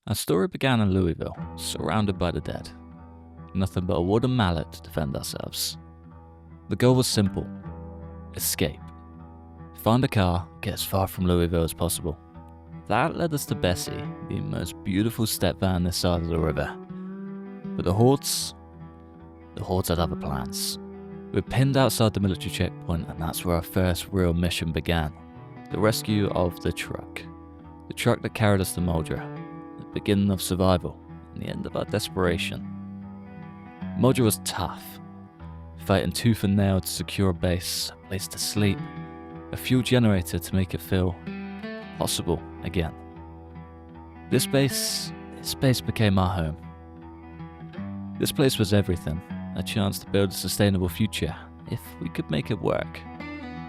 Our story began in Louisville, surrounded by the dead. Nothing but a wooden mallet to defend ourselves. The goal was simple: escape. Find a car, get as far from Louisville as possible. That led us to Bessie, the most beautiful step van this side of the river. But the hordes had other plans. We were pinned outside the military checkpoint, and that's where our first real mission began. The rescue of the truck. The truck that carried us to Muldraugh. The beginning of survival, and the end of our desperation. Muldraugh was tough, fighting tooth and nail to secure a base, a place to sleep, a fuel generator to make it feel possible again. This base became our home. This place was everything, a chance to build a sustainable future, if we could make it work.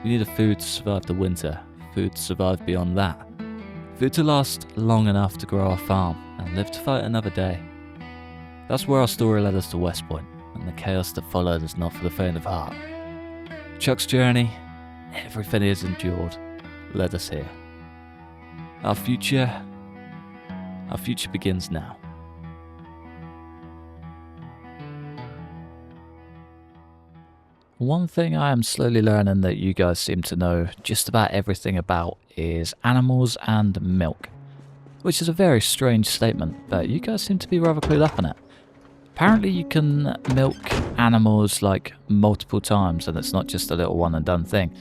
We needed food to survive the winter, food to survive beyond that, food to last long enough to grow our farm and live to fight another day. That's where our story led us to West Point, and the chaos that followed is not for the faint of heart. Chuck's journey, everything he has endured, led us here. Our future begins now. One thing I am slowly learning that you guys seem to know just about everything about is animals and milk. Which is a very strange statement, but you guys seem to be rather clued up on it. Apparently you can milk animals like multiple times, and it's not just a little one and done thing.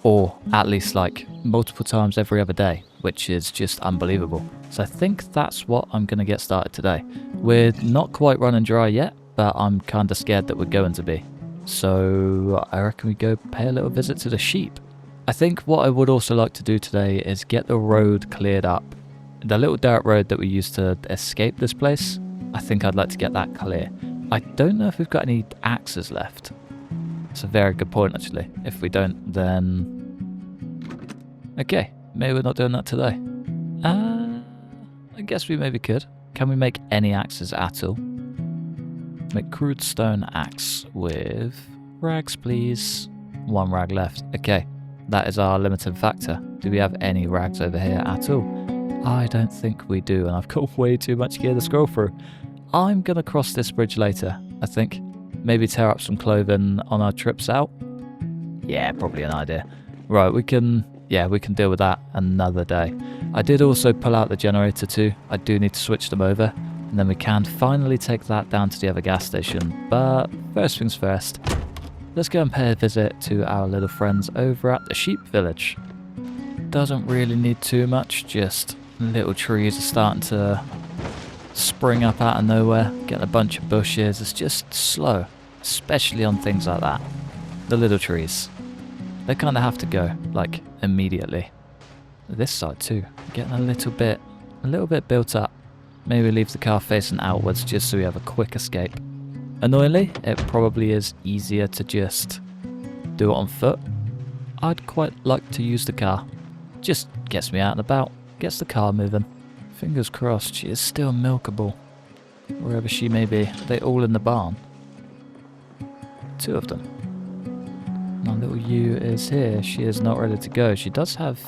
Or at least like multiple times every other day, which is just unbelievable. So I think that's what I'm going to get started today. We're not quite running dry yet, but I'm kind of scared that we're going to be. So I reckon we go pay a little visit to the sheep. I think what I would also like to do today is get the road cleared up. The little dirt road that we used to escape this place, I think I'd like to get that clear. I don't know if we've got any axes left. It's a very good point actually. If we don't, then... okay, maybe we're not doing that today. I guess we maybe could. Can we make any axes at all? Make crude stone axe with rags, please. 1 rag left. Okay, that is our limiting factor. Do we have any rags over here at all? I don't think we do, and I've got way too much gear to scroll through. I'm gonna cross this bridge later, I think. Maybe tear up some clothing on our trips out. Yeah, probably an idea. Right, we can deal with that another day. I did also pull out the generator too. I do need to switch them over. And then we can finally take that down to the other gas station. But first things first, let's go and pay a visit to our little friends over at the sheep village. Doesn't really need too much, just little trees are starting to spring up out of nowhere, getting a bunch of bushes. It's just slow, especially on things like that. The little trees, they kind of have to go, like, immediately. This side too, getting a little bit built up. Maybe leave the car facing outwards just so we have a quick escape. Annoyingly, it probably is easier to just do it on foot. I'd quite like to use the car. Just gets me out and about, gets the car moving. Fingers crossed she is still milkable. Wherever she may be. Are they all in the barn? 2 of them. My little ewe is here. She is not ready to go. She does have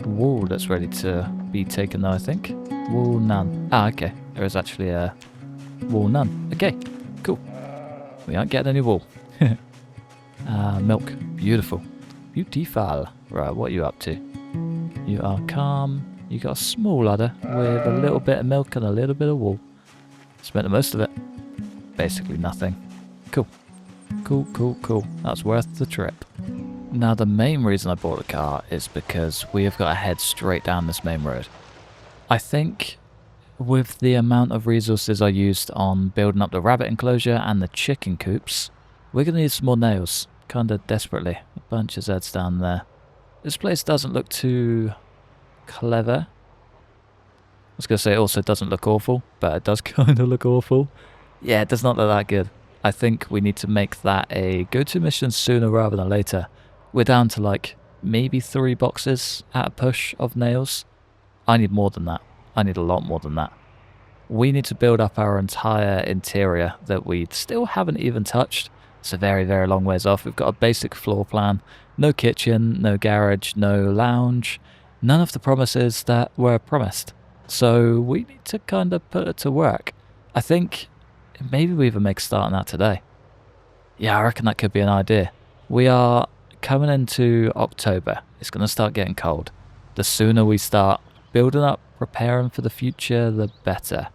wool that's ready to be taken though, I think. Wool none. Ah, okay. There is actually a wool none. Okay, cool. We aren't getting any wool. Milk. Beautiful. Beautiful. Right, what are you up to? You are calm. You got a small udder with a little bit of milk and a little bit of wool. Spent the most of it. Basically nothing. Cool. Cool. That's worth the trip. Now the main reason I bought a car is because we have got to head straight down this main road. I think with the amount of resources I used on building up the rabbit enclosure and the chicken coops, we're going to need some more nails, kind of desperately. A bunch of Zeds down there. This place doesn't look too clever. I was going to say it also doesn't look awful, but it does kind of look awful. Yeah, it does not look that good. I think we need to make that a go-to mission sooner rather than later. We're down to like maybe 3 boxes at a push of nails. I need more than that. I need a lot more than that. We need to build up our entire interior that we still haven't even touched. It's a very, very long ways off. We've got a basic floor plan. No kitchen, no garage, no lounge. None of the promises that were promised. So we need to kind of put it to work. I think maybe we even make a start on that today. Yeah, I reckon that could be an idea. We are coming into October. It's going to start getting cold. The sooner we start building up, preparing for the future, the better.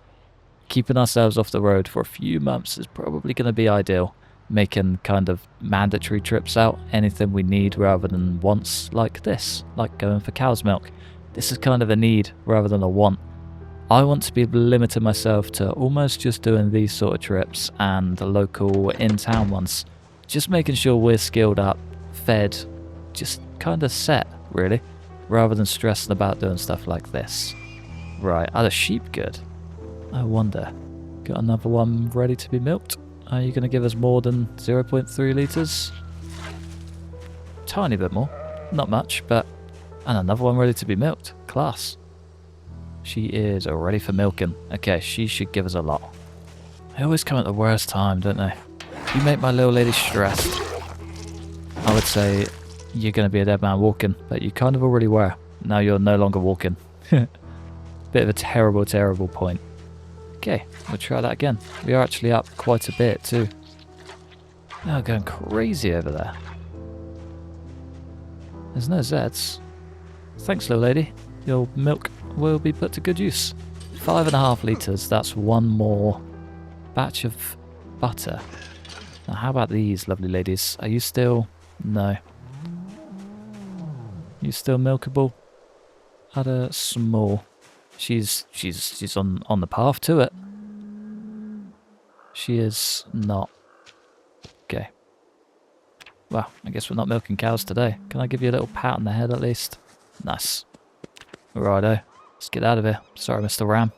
Keeping ourselves off the road for a few months is probably going to be ideal. Making kind of mandatory trips out, anything we need rather than wants, like this, like going for cow's milk. This is kind of a need rather than a want. I want to be limiting myself to almost just doing these sort of trips and the local in-town ones. Just making sure we're skilled up, fed, just kind of set, really, rather than stressing about doing stuff like this. Right, are the sheep good? I wonder. Got another one ready to be milked? Are you going to give us more than 0.3 litres? Tiny bit more. Not much, but... And another one ready to be milked. Class. She is ready for milking. Okay, she should give us a lot. They always come at the worst time, don't they? You make my little lady stressed. I would say you're going to be a dead man walking, but you kind of already were. Now you're no longer walking. Bit of a terrible, terrible point. Okay, we'll try that again. We are actually up quite a bit too. They're going crazy over there. There's no Zeds. Thanks, little lady. Your milk will be put to good use. 5.5 litres, that's one more batch of butter. Now how about these lovely ladies? Are you still... No. You still milkable? Udder small. She's on the path to it. She is not. Okay. Well, I guess we're not milking cows today. Can I give you a little pat on the head at least? Nice. Righto. Let's get out of here. Sorry, Mr. Ram.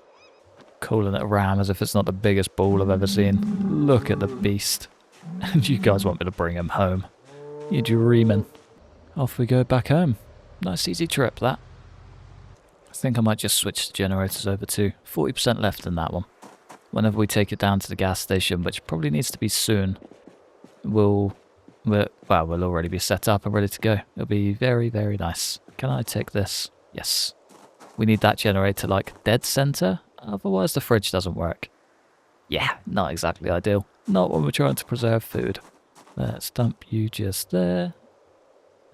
Calling it a ram as if it's not the biggest ball I've ever seen. Look at the beast. And you guys want me to bring him home. You're dreaming. Off we go back home. Nice easy trip, that. I think I might just switch the generators over to 40% left in that one. Whenever we take it down to the gas station, which probably needs to be soon, we'll already be set up and ready to go. It'll be very, very nice. Can I take this? Yes. We need that generator like dead center, otherwise the fridge doesn't work. Yeah, not exactly ideal. Not when we're trying to preserve food. Let's dump you just there.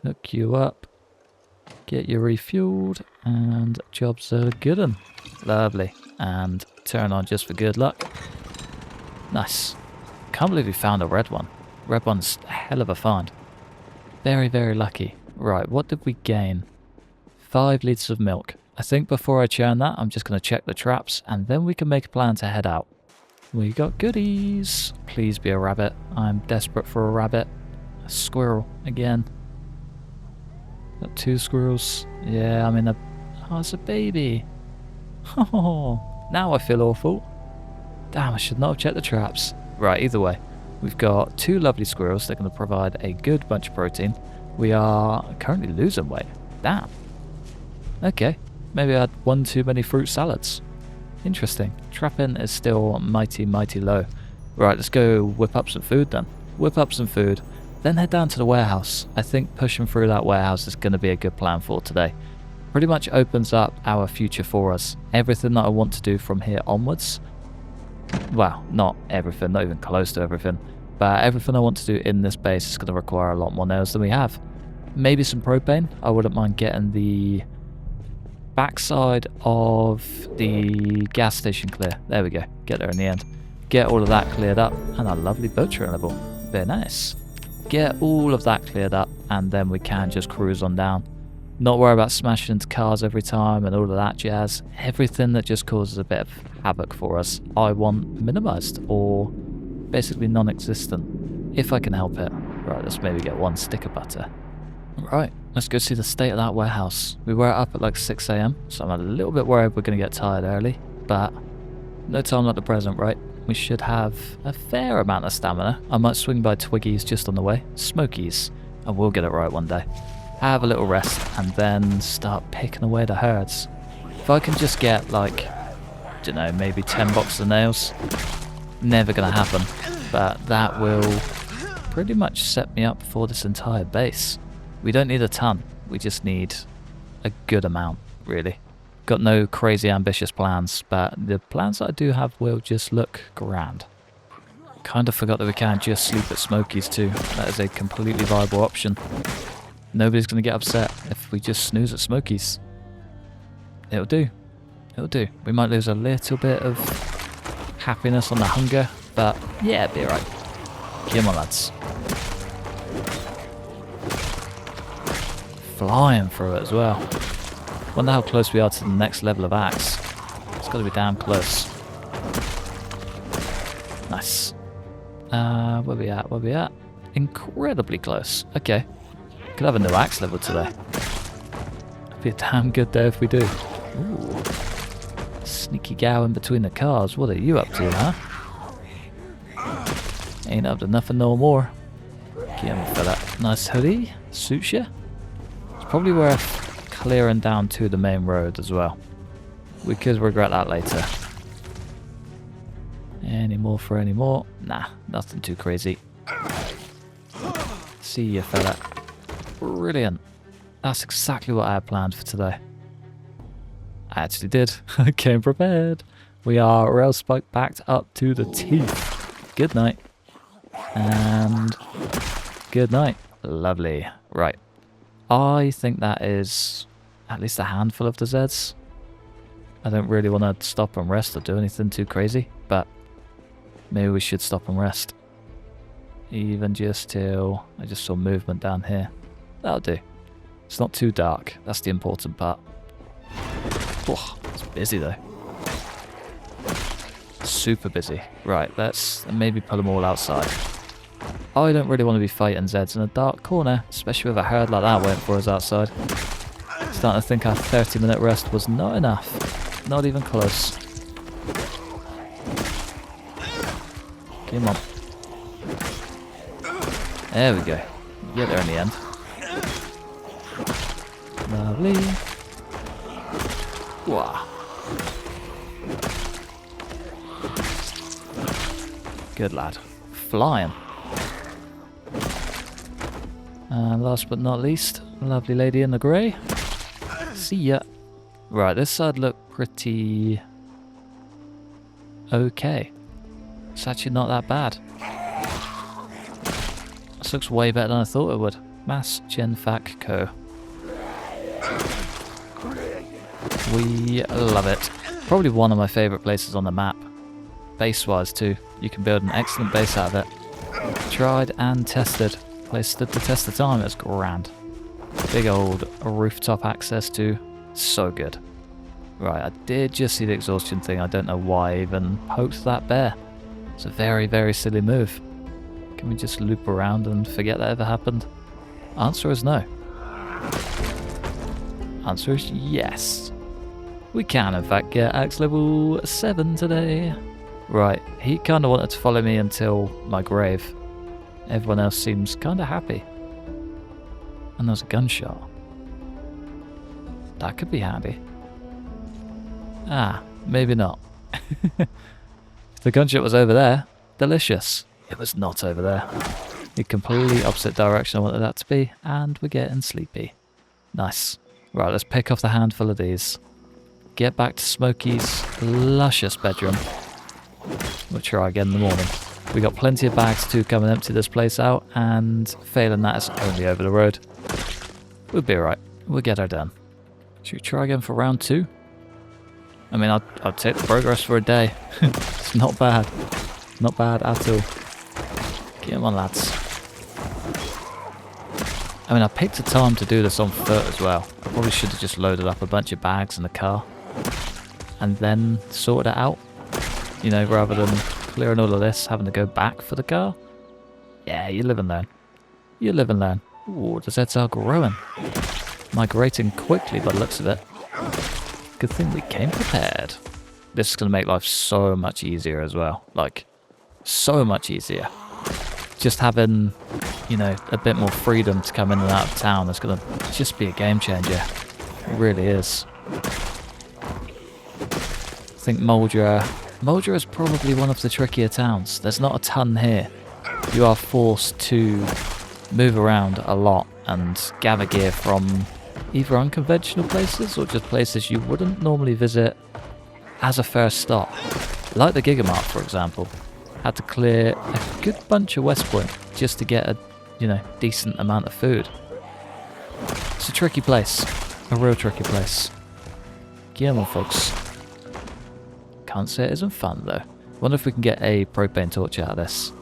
Hook you up. Get you refueled, and jobs are good 'un. Lovely. And turn on just for good luck. Nice. Can't believe we found a red one. Red one's a hell of a find. Very, very lucky. Right, what did we gain? 5 litres of milk. I think before I churn that, I'm just going to check the traps, and then we can make a plan to head out. We got goodies. Please be a rabbit. I'm desperate for a rabbit. A squirrel again. Got 2 squirrels. Yeah, I'm in a... Oh, it's a baby. Oh, now I feel awful. Damn, I should not have checked the traps. Right, either way. We've got 2 lovely squirrels. They're going to provide a good bunch of protein. We are currently losing weight. Damn. Okay. Maybe I had 1 too many fruit salads. Interesting. Trapping is still mighty, mighty low. Right, let's go whip up some food then. Whip up some food. Then head down to the warehouse. I think pushing through that warehouse is going to be a good plan for today. Pretty much opens up our future for us. Everything that I want to do from here onwards. Well, not everything, not even close to everything. But everything I want to do in this base is going to require a lot more nails than we have. Maybe some propane. I wouldn't mind getting the backside of the gas station clear. There we go. Get there in the end. Get all of that cleared up. And a lovely boat trainable. Very nice. Get all of that cleared up, and then we can just cruise on down. Not worry about smashing into cars every time and all of that jazz. Everything that just causes a bit of havoc for us, I want minimised or basically non-existent, if I can help it. Right, let's maybe get 1 stick of butter. Right, let's go see the state of that warehouse. We were up at like 6 AM, so I'm a little bit worried we're going to get tired early, but no time like the present, right? We should have a fair amount of stamina. I might swing by Twiggy's just on the way. Smokies. And we'll get it right one day. Have a little rest and then start picking away the herds. If I can just get like, I don't know, maybe 10 boxes of nails. Never gonna happen. But that will pretty much set me up for this entire base. We don't need a ton. We just need a good amount, really. Got no crazy ambitious plans, but the plans that I do have will just look grand. Kind of forgot that we can't just sleep at Smokies too. That is a completely viable option. Nobody's going to get upset if we just snooze at Smokies. It'll do. It'll do. We might lose a little bit of happiness on the hunger, but yeah, it'll be alright. Come on, lads. Flying through it as well. Wonder how close we are to the next level of axe. It's got to be damn close. Nice. Where we at? Where we at? Incredibly close. Okay. Could have a new axe level today. It'd be a damn good day if we do. Ooh. Sneaky gal in between the cars. What are you up to, huh? Ain't up to nothing no more. Get on for that nice hoodie. Suits you. It's probably worth clearing down to the main road as well. We could regret that later. Any more for any more? Nah, nothing too crazy. See you, fella. Brilliant. That's exactly what I had planned for today. I actually did. I came prepared. We are rail spike backed up to the teeth. Good night. And good night. Lovely. Right. I think that is at least a handful of the Zeds. I don't really want to stop and rest or do anything too crazy, but maybe we should stop and rest. Even just till I just saw movement down here. That'll do. It's not too dark. That's the important part. Oh, it's busy though. Super busy. Right, let's maybe pull them all outside. I don't really want to be fighting Zeds in a dark corner, especially with a herd like that waiting for us outside. Starting to think our 30-minute rest was not enough. Not even close. Come on. There we go. Get there in the end. Lovely. Wow. Good lad. Flying. And last but not least, lovely lady in the grey. See ya. Right, this side looked pretty okay. It's actually not that bad. This looks way better than I thought it would. Mass Gen Fac Co. We love it. Probably one of my favourite places on the map. Base-wise too. You can build an excellent base out of it. Tried and tested. Place stood the test of time. It's grand. Big old rooftop access too. So good. Right, I did just see the exhaustion thing. I don't know why I even poked that bear. It's a very, very silly move. Can we just loop around and forget that ever happened? Answer is no. Answer is yes. We can in fact get axe level 7 today. Right, he kind of wanted to follow me until my grave. Everyone else seems kind of happy. And there's a gunshot. That could be handy. Ah, maybe not. If the gunshot was over there, delicious. It was not over there. The completely opposite direction I wanted that to be, and we're getting sleepy. Nice. Right, let's pick off the handful of these. Get back to Smokey's luscious bedroom. We'll try again in the morning. We got plenty of bags to come and empty this place out, and failing that, it's only over the road. We'll be alright. We'll get her done. Should we try again for round 2? I mean, I'll take the progress for a day. It's not bad. Not bad at all. Come on, lads. I mean, I picked a time to do this on foot as well. I probably should have just loaded up a bunch of bags in the car and then sorted it out. You know, rather than clearing all of this, having to go back for the car. Yeah, you live and learn. You live and learn. Ooh, the Zeds are growing. Migrating quickly by the looks of it. Good thing we came prepared. This is going to make life so much easier as well. Like, so much easier. Just having, you know, a bit more freedom to come in and out of town is going to just be a game changer. It really is. I think Muldraugh is probably one of the trickier towns. There's not a ton here. You are forced to move around a lot and gather gear from, either unconventional places or just places you wouldn't normally visit as a first stop. Like the Gigamark, for example. Had to clear a good bunch of West Point just to get a, decent amount of food. It's a tricky place. A real tricky place. Come on, folks. Can't say it isn't fun, though. Wonder if we can get a propane torch out of this.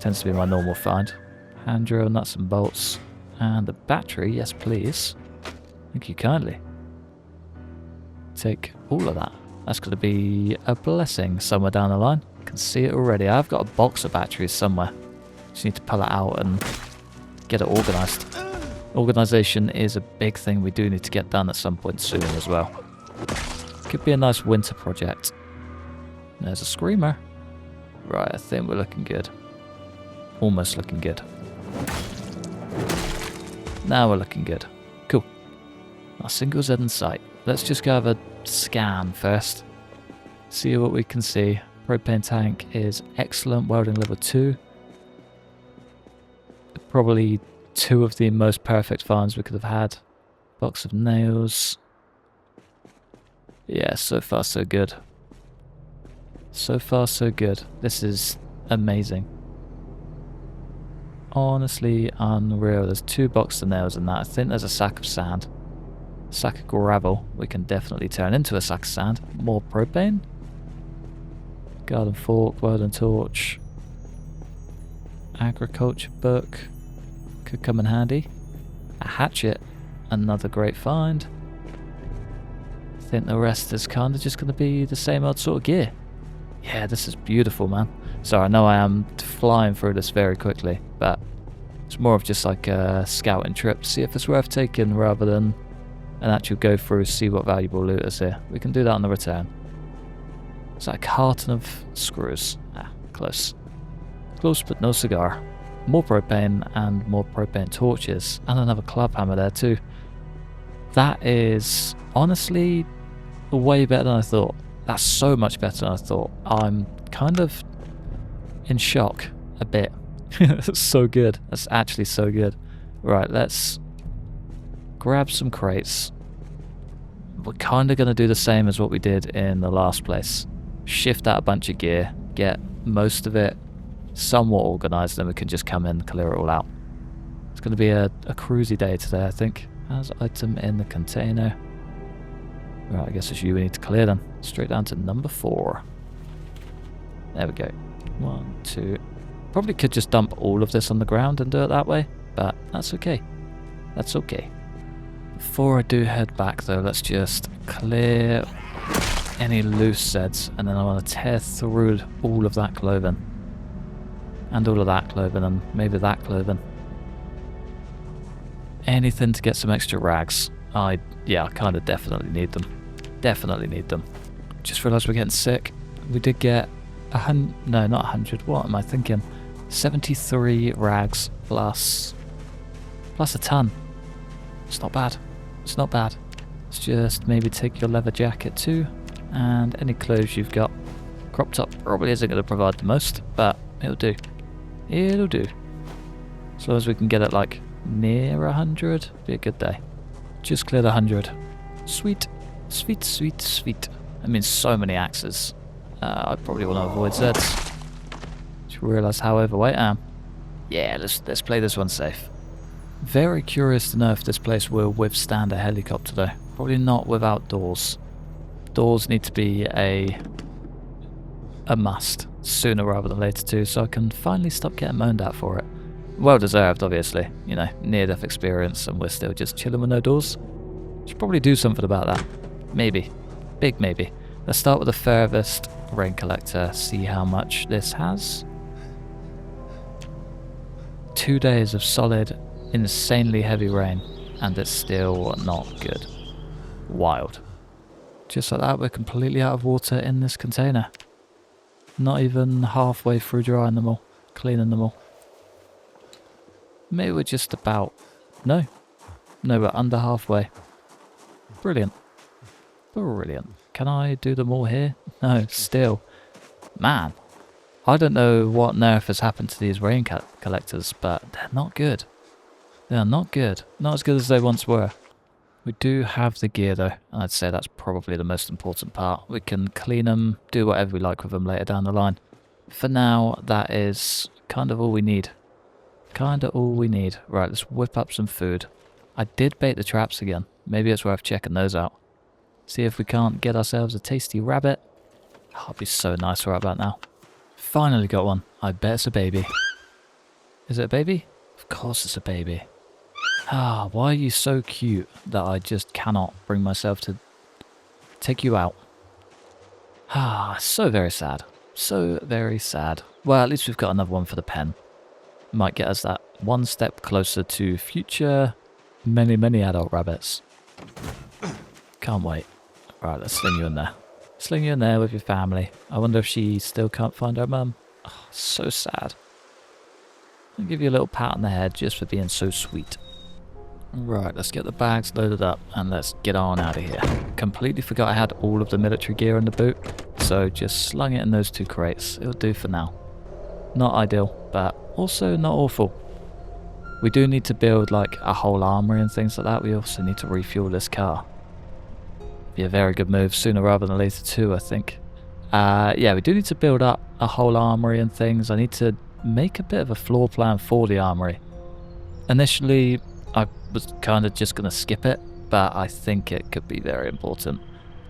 Tends to be my normal find. Hand drill, nuts and bolts. And the battery, yes please. Thank you kindly. Take all of that. That's going to be a blessing somewhere down the line. I can see it already. I've got a box of batteries somewhere. Just need to pull it out and get it organised. Organisation is a big thing we do need to get done at some point soon as well. Could be a nice winter project. There's a screamer. Right, I think we're looking good. Almost looking good. Now we're looking good. Cool. Our single Z in sight. Let's just go have a scan first. See what we can see. Propane tank is excellent. Welding level 2. Probably 2 of the most perfect finds we could have had. Box of nails. Yeah, so far so good. So far so good. This is amazing. Honestly unreal. There's 2 boxes of nails in that. I think there's a sack of sand. A sack of gravel we can definitely turn into a sack of sand. More propane. Garden fork, welding torch. Agriculture book. Could come in handy. A hatchet. Another great find. I think the rest is kind of just going to be the same old sort of gear. Yeah, this is beautiful, man. Sorry, I know I am flying through this very quickly, but it's more of just like a scouting trip to see if it's worth taking rather than an actual go through, see what valuable loot is here. We can do that on the return. Is that a carton of screws? Ah, close. Close, but no cigar. More propane and more propane torches, and another club hammer there too. That is honestly way better than I thought. That's so much better than I thought. I'm kind of in shock a bit. That's so good. That's actually so good. Right, let's grab some crates. We're kind of going to do the same as what we did in the last place. Shift out a bunch of gear, get most of it somewhat organised, then we can just come in and clear it all out. It's going to be a cruisy day today, I think. As item in the container. Right, I guess it's you we need to clear then. Straight down to number 4. There we go. 1, 2. Probably could just dump all of this on the ground and do it that way, but that's okay. That's okay. Before I do head back though, let's just clear any loose sets, and then I want to tear through all of that clothing. And all of that clothing, and maybe that clothing. Anything to get some extra rags. I kind of definitely need them. Definitely need them. Just realised we're getting sick. We did get no, not 100. What am I thinking? 73 rags plus a ton. It's not bad. It's not bad. Let's just maybe take your leather jacket too, and any clothes you've got. Crop top probably isn't going to provide the most, but it'll do. It'll do. As long as we can get it like near 100, be a good day. Just cleared 100. Sweet. Sweet, sweet, sweet. I mean, so many axes. I probably want to avoid Zeds. Just realise how overweight I am. Yeah, let's play this one safe. Very curious to know if this place will withstand a helicopter though. Probably not without doors. Doors need to be a must sooner rather than later too, so I can finally stop getting moaned at for it. Well deserved, obviously. You know, near-death experience, and we're still just chilling with no doors. Should probably do something about that. Maybe. Big maybe. Let's start with the furthest rain collector, see how much this has. 2 days of solid, insanely heavy rain, and it's still not good. Wild. Just like that, we're completely out of water in this container. Not even halfway through drying them all, cleaning them all. Maybe we're just about... No, we're under halfway. Brilliant. Brilliant. Can I do them all here? No, still. Man, I don't know what nerf has happened to these rain collectors, but they're not good. They're not good. Not as good as they once were. We do have the gear though, and I'd say that's probably the most important part. We can clean them, do whatever we like with them later down the line. For now, that is kind of all we need. Kinda all we need. Right, let's whip up some food. I did bait the traps again. Maybe it's worth checking those out. See if we can't get ourselves a tasty rabbit. Oh, it'd be so nice right about now. Finally got one. I bet it's a baby. Is it a baby? Of course it's a baby. Ah, why are you so cute that I just cannot bring myself to take you out? Ah, so very sad. So very sad. Well, at least we've got another one for the pen. Might get us that one step closer to future many adult rabbits. Can't wait. Right, let's sling you in there. Sling you in there with your family. I wonder if she still can't find her mum. Oh, so sad. I'll give you a little pat on the head just for being so sweet. Right, let's get the bags loaded up and let's get on out of here. Completely forgot I had all of the military gear in the boot, so just slung it in those 2 crates. It'll do for now. Not ideal, but also not awful. We do need to build like a whole armory and things like that. We also need to refuel this car. Be a very good move sooner rather than later too, I think. Yeah, we do need to build up a whole armory and things. I need to make a bit of a floor plan for the armory. Initially, I was kind of just going to skip it, but I think it could be very important.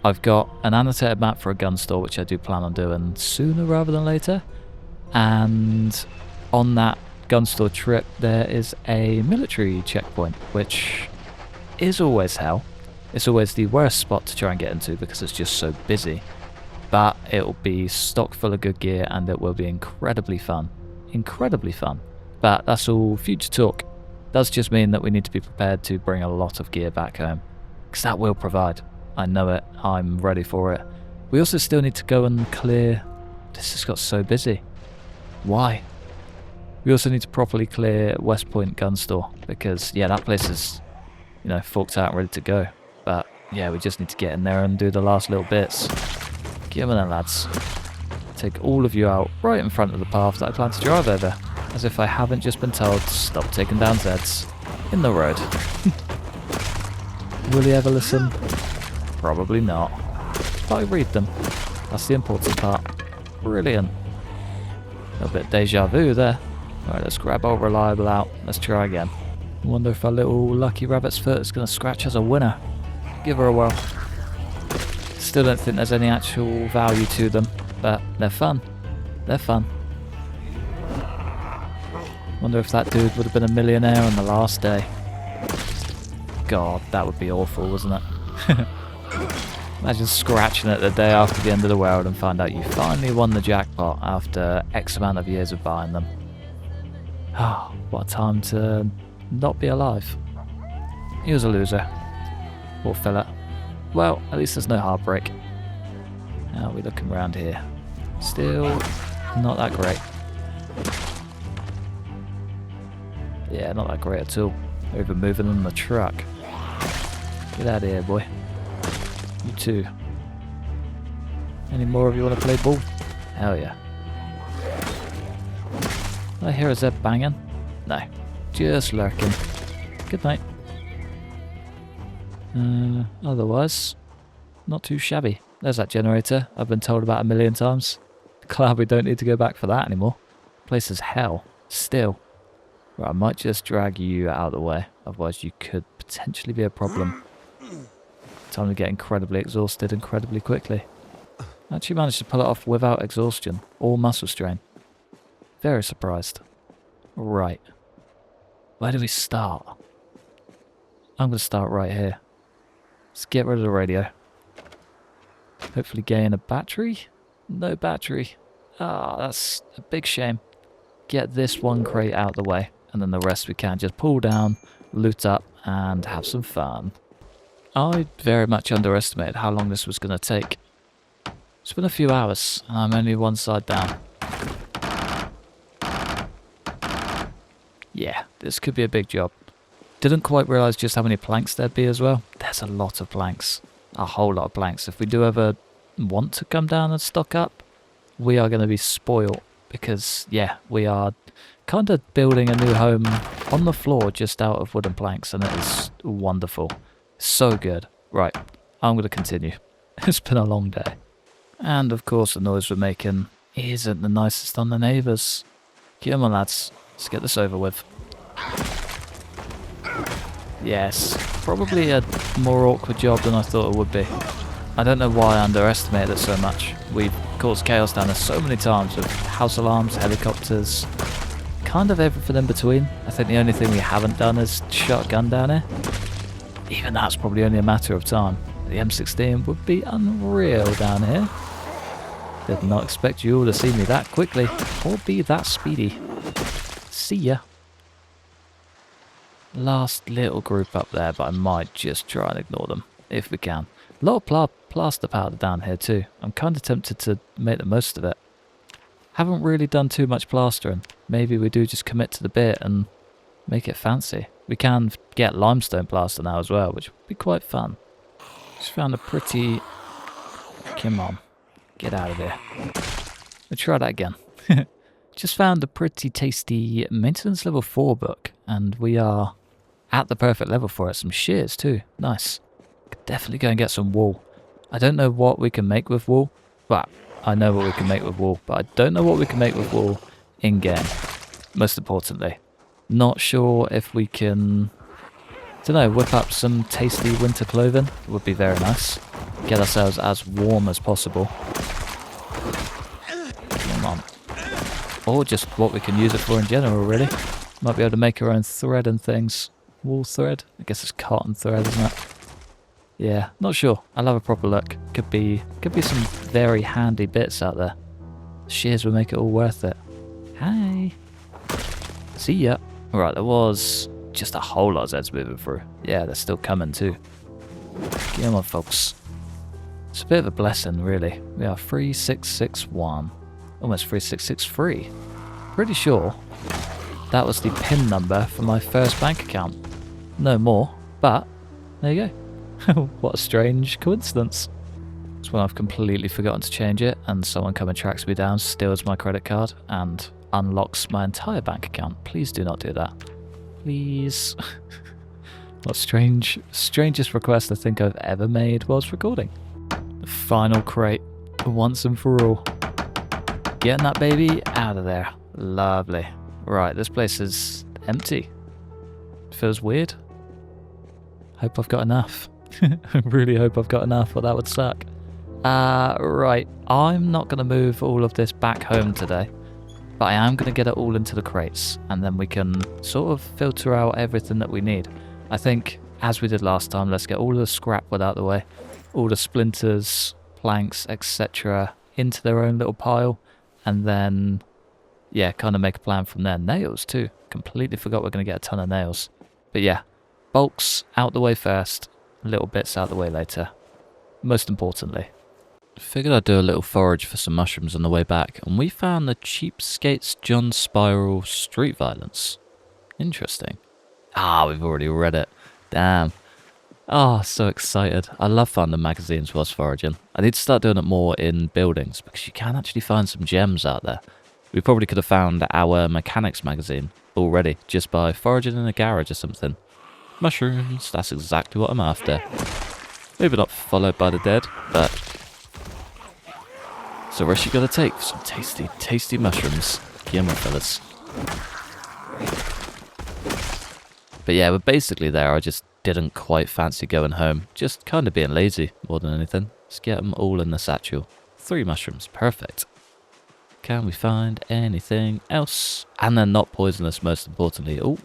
I've got an annotated map for a gun store, which I do plan on doing sooner rather than later. And on that gun store trip, there is a military checkpoint, which is always hell. It's always the worst spot to try and get into because it's just so busy. But it'll be stock full of good gear and it will be incredibly fun. Incredibly fun. But that's all future talk. Does just mean that we need to be prepared to bring a lot of gear back home. Because that will provide. I know it. I'm ready for it. We also still need to go and clear... This just got so busy. Why? We also need to properly clear West Point gun store. Because, yeah, that place is, you know, forked out and ready to go. But, yeah, we just need to get in there and do the last little bits. Get them in, lads. Take all of you out right in front of the path that I plan to drive over. As if I haven't just been told to stop taking down Zeds in the road. Will he ever listen? Probably not. But I read them. That's the important part. Brilliant. A bit deja vu there. Right, let's grab old Reliable out. Let's try again. I wonder if our little lucky rabbit's foot is going to scratch as a winner. Give her a whirl. Still don't think there's any actual value to them, but they're fun. They're fun. Wonder if that dude would have been a millionaire on the last day. God, that would be awful, wouldn't it? Imagine scratching it the day after the end of the world and find out you finally won the jackpot after X amount of years of buying them. Ah, oh, what a time to not be alive. He was a loser. Poor fella. Well, at least there's no heartbreak. How are we looking around here? Still not that great. Yeah, not that great at all. Over moving on the truck. Get out of here, boy. You too. Any more of you want to play ball? Hell yeah. Did I hear a Zed banging? No. Just lurking. Good night. Otherwise, not too shabby. There's that generator I've been told about 1,000,000 times. Glad we don't need to go back for that anymore. Place is hell. Still. Right, I might just drag you out of the way. Otherwise you could potentially be a problem. Time to get incredibly exhausted incredibly quickly. I actually managed to pull it off without exhaustion or muscle strain. Very surprised. Right. Where do we start? I'm going to start right here. Let's get rid of the radio. Hopefully gain a battery? No battery. Ah, that's a big shame. Get this one crate out of the way, and then the rest we can just pull down, loot up, and have some fun. I very much underestimated how long this was going to take. It's been a few hours, and I'm only one side down. Yeah, this could be a big job. Didn't quite realise just how many planks there'd be as well. There's a lot of planks. A whole lot of planks. If we do ever want to come down and stock up, we are going to be spoiled. Because, yeah, we are kind of building a new home on the floor just out of wooden planks, and it is wonderful. So good. Right, I'm going to continue. It's been a long day. And of course the noise we're making isn't the nicest on the neighbours. Come on lads, let's get this over with. Yes, probably a more awkward job than I thought it would be. I don't know why I underestimated it so much. We've caused chaos down there so many times with house alarms, helicopters, kind of everything in between. I think the only thing we haven't done is shot a gun down here. Even that's probably only a matter of time. The M16 would be unreal down here. Did not expect you all to see me that quickly or be that speedy. See ya. Last little group up there, but I might just try and ignore them if we can. A lot of plaster powder down here too. I'm kind of tempted to make the most of it. Haven't really done too much plastering. Maybe we do just commit to the bit and make it fancy. We can get limestone plaster now as well, which would be quite fun. Just found a pretty... Come on. Get out of here. Let's try that again. Just found a pretty tasty maintenance level 4 book, and we are at the perfect level for it. Some shears too. Nice. Could definitely go and get some wool. I don't know what we can make with wool. Well, I know what we can make with wool, but I don't know what we can make with wool in-game. Most importantly. Not sure if we can, don't know, whip up some tasty winter clothing. It would be very nice. Get ourselves as warm as possible. Come on. Or just what we can use it for in general, really. Might be able to make our own thread and things. Wool thread? I guess it's cotton thread, isn't it? Yeah, not sure. I'll have a proper look. Could be some very handy bits out there. Shears will make it all worth it. Hi. See ya. Right, there was just a whole lot of Zeds moving through. Yeah, they're still coming too. Come on, folks. It's a bit of a blessing, really. We are 3661. Almost 3663. Pretty sure that was the PIN number for my first bank account. No more, but there you go. What a strange coincidence. It's when I've completely forgotten to change it and someone come and tracks me down, steals my credit card and unlocks my entire bank account. Please do not do that. Please. What strangest request I think I've ever made whilst recording. The final crate, once and for all. Getting that baby out of there. Lovely. Right, this place is empty. Feels weird. Hope I've got enough. I really hope I've got enough, or that would suck. Right, I'm not going to move all of this back home today, but I am going to get it all into the crates, and then we can sort of filter out everything that we need. I think, as we did last time, let's get all of the scrap wood out of the way, all the splinters, planks, etc. into their own little pile, and then, yeah, kind of make a plan from there. Nails too. Completely forgot we're going to get a ton of nails. But yeah, bulks out the way first, little bits out the way later. Most importantly. Figured I'd do a little forage for some mushrooms on the way back, and we found the Cheapskates John Spiral Street Violence. Interesting. Ah, we've already read it. Damn. Oh, so excited. I love finding magazines whilst foraging. I need to start doing it more in buildings, because you can actually find some gems out there. We probably could have found our mechanics magazine already, just by foraging in a garage or something. Mushrooms, that's exactly what I'm after. Maybe not followed by the dead, but it's a risk you gotta take for some tasty, tasty mushrooms. Come on, fellas. But yeah, we're basically there. I just didn't quite fancy going home. Just kind of being lazy more than anything. Let's get them all in the satchel. 3 mushrooms, perfect. Can we find anything else? And they're not poisonous, most importantly. Oh,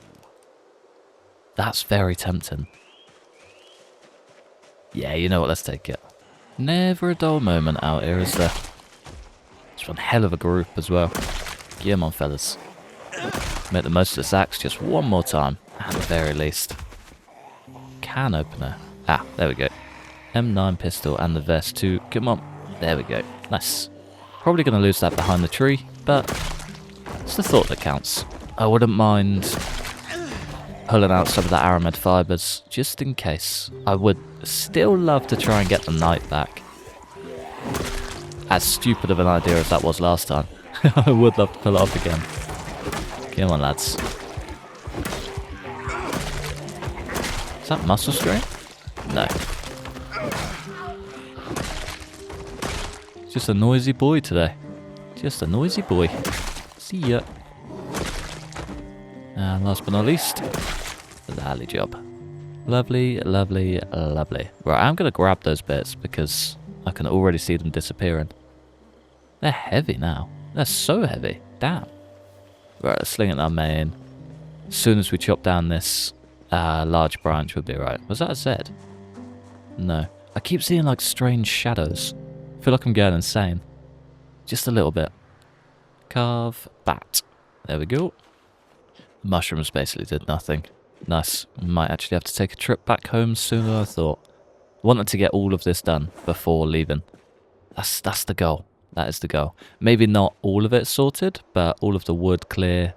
that's very tempting. Yeah, you know what, let's take it. Never a dull moment out here, is there? It's one hell of a group as well. Come on, fellas. Make the most of this axe just one more time, at the very least. Can opener. Ah, there we go. M9 pistol and the vest too. Come on. There we go. Nice. Probably going to lose that behind the tree, but it's the thought that counts. I wouldn't mind pulling out some of the aramid fibres, just in case. I would still love to try and get the night back. As stupid of an idea as that was last time. I would love to pull it off again. Come on, lads. Is that muscle strain? No. Just a noisy boy today. Just a noisy boy. See ya. And last but not least, the alley job. Lovely, lovely, lovely. Right, I'm going to grab those bits because I can already see them disappearing. They're heavy now. They're so heavy. Damn. Right, let's sling it in our main. As soon as we chop down this large branch, we'll be right. Was that a Z? No. I keep seeing like strange shadows. I feel like I'm going insane. Just a little bit. Carve bat. There we go. Mushrooms basically did nothing. Nice. Might actually have to take a trip back home sooner than I thought. Wanted to get all of this done before leaving. That's the goal. That is the goal. Maybe not all of it sorted, but all of the wood clear.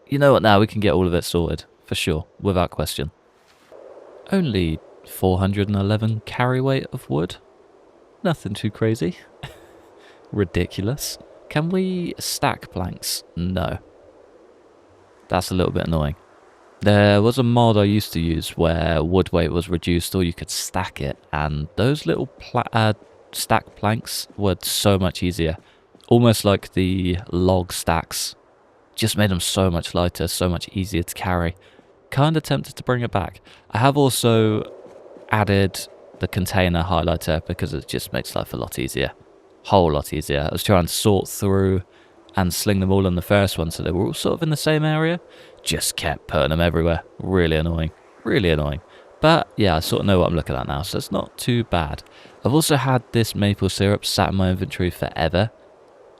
You know what, now we can get all of it sorted. For sure. Without question. Only 411 carry weight of wood. Nothing too crazy. Ridiculous. Can we stack planks? No. That's a little bit annoying. There was a mod I used to use where wood weight was reduced or you could stack it, and those little stack planks were so much easier. Almost like the log stacks. Just made them so much lighter, so much easier to carry. Kind of tempted to bring it back. I have also added the container highlighter because it just makes life a lot easier. Whole lot easier. I was trying to sort through and sling them all in the first one so they were all sort of in the same area. Just kept putting them everywhere. Really annoying. Really annoying. But yeah, I sort of know what I'm looking at now, so it's not too bad. I've also had this maple syrup sat in my inventory forever,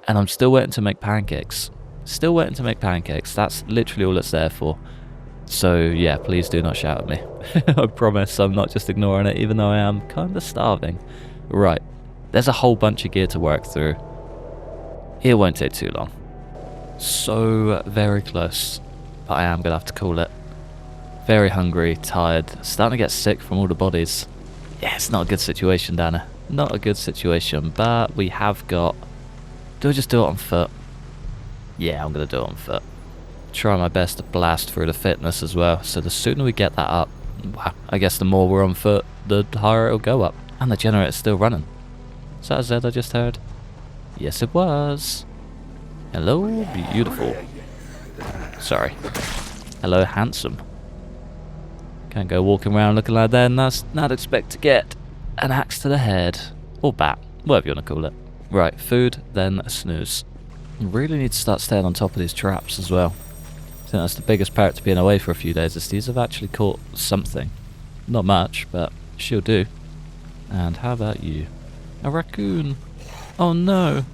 and I'm still waiting to make pancakes. Still waiting to make pancakes. That's literally all it's there for. So yeah, please do not shout at me. I promise I'm not just ignoring it, even though I am kind of starving. Right, there's a whole bunch of gear to work through. It won't take too long. So very close, but I am going to have to call it. Very hungry, tired, starting to get sick from all the bodies. Yeah, it's not a good situation, Dana. Not a good situation, but we have got... Do I just do it on foot? Yeah, I'm going to do it on foot. Try my best to blast through the fitness as well, so the sooner we get that up, well, I guess the more we're on foot, the higher it'll go up. And the generator's still running. Is that a Z I just heard? Yes, it was. Hello, beautiful. Sorry. Hello, handsome. Can't go walking around looking like that and that's not expect to get an axe to the head. Or bat, whatever you want to call it. Right, food, then a snooze. Really need to start staying on top of these traps as well. I think that's the biggest part to being away for a few days, is these have actually caught something. Not much, but she'll do. And how about you? A raccoon. Oh no.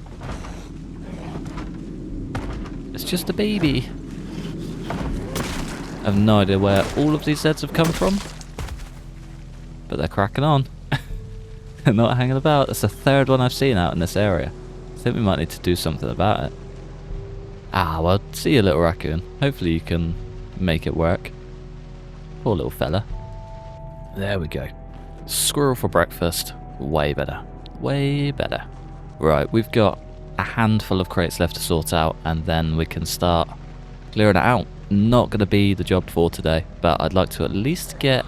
It's just a baby. I have no idea where all of these Zeds have come from. But they're cracking on. They're not hanging about. That's the third one I've seen out in this area. I think we might need to do something about it. Ah, well, see you, little raccoon. Hopefully you can make it work. Poor little fella. There we go. Squirrel for breakfast. Way better. Way better. Right, we've got a handful of crates left to sort out, and then we can start clearing it out. Not going to be the job for today, but I'd like to at least get,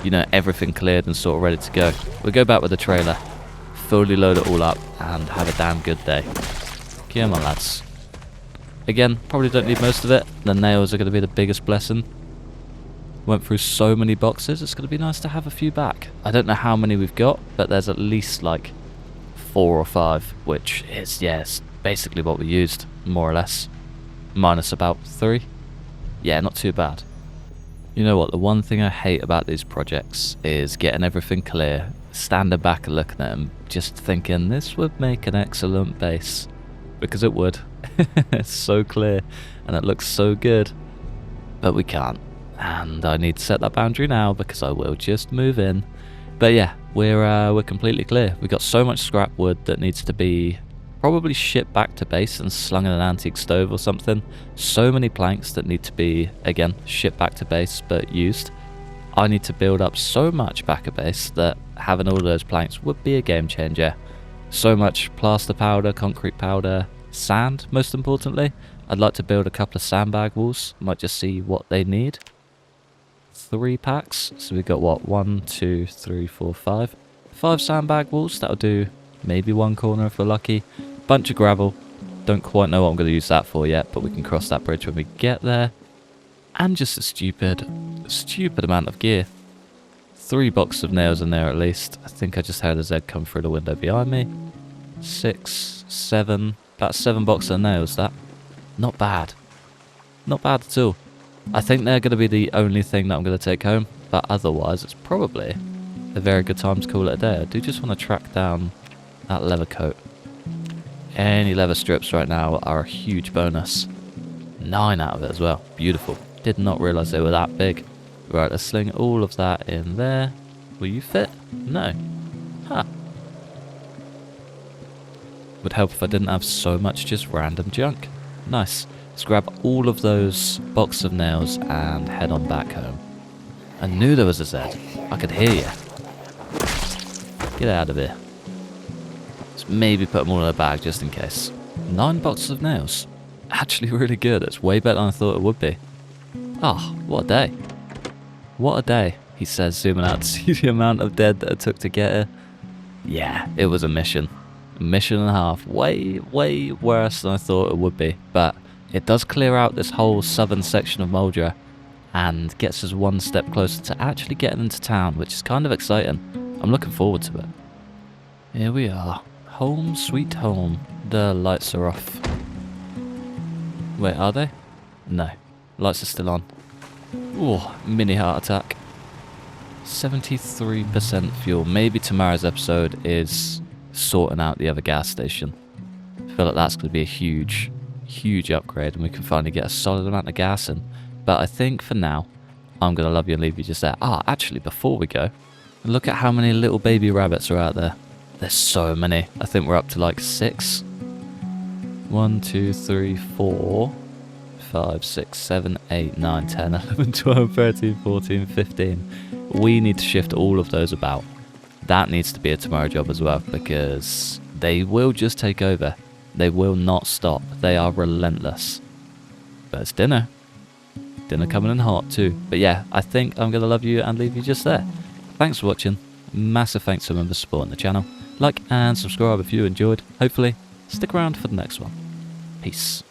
you know, everything cleared and sort of ready to go. We'll go back with the trailer, fully load it all up, and have a damn good day. Come on, lads. Again, probably don't need most of it. The nails are going to be the biggest blessing. Went through so many boxes, it's going to be nice to have a few back. I don't know how many we've got, but there's at least like 4 or 5, which is, yes, basically what we used, more or less. Minus about 3. Yeah, not too bad. You know what, the one thing I hate about these projects is getting everything clear, standing back and looking at them, just thinking this would make an excellent base. Because it would. It's so clear, and it looks so good. But we can't. And I need to set that boundary now, because I will just move in. But yeah, we're completely clear. We've got so much scrap wood that needs to be probably shipped back to base and slung in an antique stove or something. So many planks that need to be, again, shipped back to base but used. I need to build up so much back at base that having all of those planks would be a game changer. So much plaster powder, concrete powder, sand, most importantly. I'd like to build a couple of sandbag walls. Might just see what they need. 3 packs. So we've got what? 1, 2, 3, 4, 5. 5 sandbag walls. That'll do maybe 1 corner if we're lucky. Bunch of gravel. Don't quite know what I'm going to use that for yet, but we can cross that bridge when we get there. And just a stupid amount of gear. 3 boxes of nails in there at least. I think I just heard a Z come through the window behind me. 6, 7, about 7 boxes of nails, that. Not bad. Not bad at all. I think they're going to be the only thing that I'm going to take home, but otherwise it's probably a very good time to call it a day. I do just want to track down that leather coat. Any leather strips right now are a huge bonus. 9 out of it as well. Beautiful. Did not realise they were that big. Right, let's sling all of that in there. Will you fit? No. Huh. Would help if I didn't have so much just random junk. Nice. Let's grab all of those boxes of nails and head on back home. I knew there was a Z. I could hear you. Get out of here. Let's maybe put them all in a bag just in case. 9 boxes of nails. Actually really good. It's way better than I thought it would be. Oh, what a day. What a day, he says, zooming out to see the amount of dead that it took to get here. Yeah, it was a mission. A mission and a half. Way, way worse than I thought it would be. But it does clear out this whole southern section of Muldraugh and gets us 1 step closer to actually getting into town, which is kind of exciting. I'm looking forward to it. Here we are. Home sweet home. The lights are off. Wait, are they? No. Lights are still on. Ooh, mini heart attack. 73% fuel. Maybe tomorrow's episode is sorting out the other gas station. I feel like that's going to be a huge upgrade and we can finally get a solid amount of gas in. But I think for now, I'm going to love you and leave you just there. Ah, actually, before we go, look at how many little baby rabbits are out there. There's so many. I think we're up to like 6. 1, 2, 3, 4... 5, 6, 7, 8, 9, 10, 11, 12, 13, 14, 15. We need to shift all of those about. That needs to be a tomorrow job as well, because they will just take over. They will not stop. They are relentless. But it's dinner. Dinner coming in hot too. But yeah, I think I'm going to love you and leave you just there. Thanks for watching. Massive thanks to members supporting the channel. Like and subscribe if you enjoyed. Hopefully, stick around for the next one. Peace.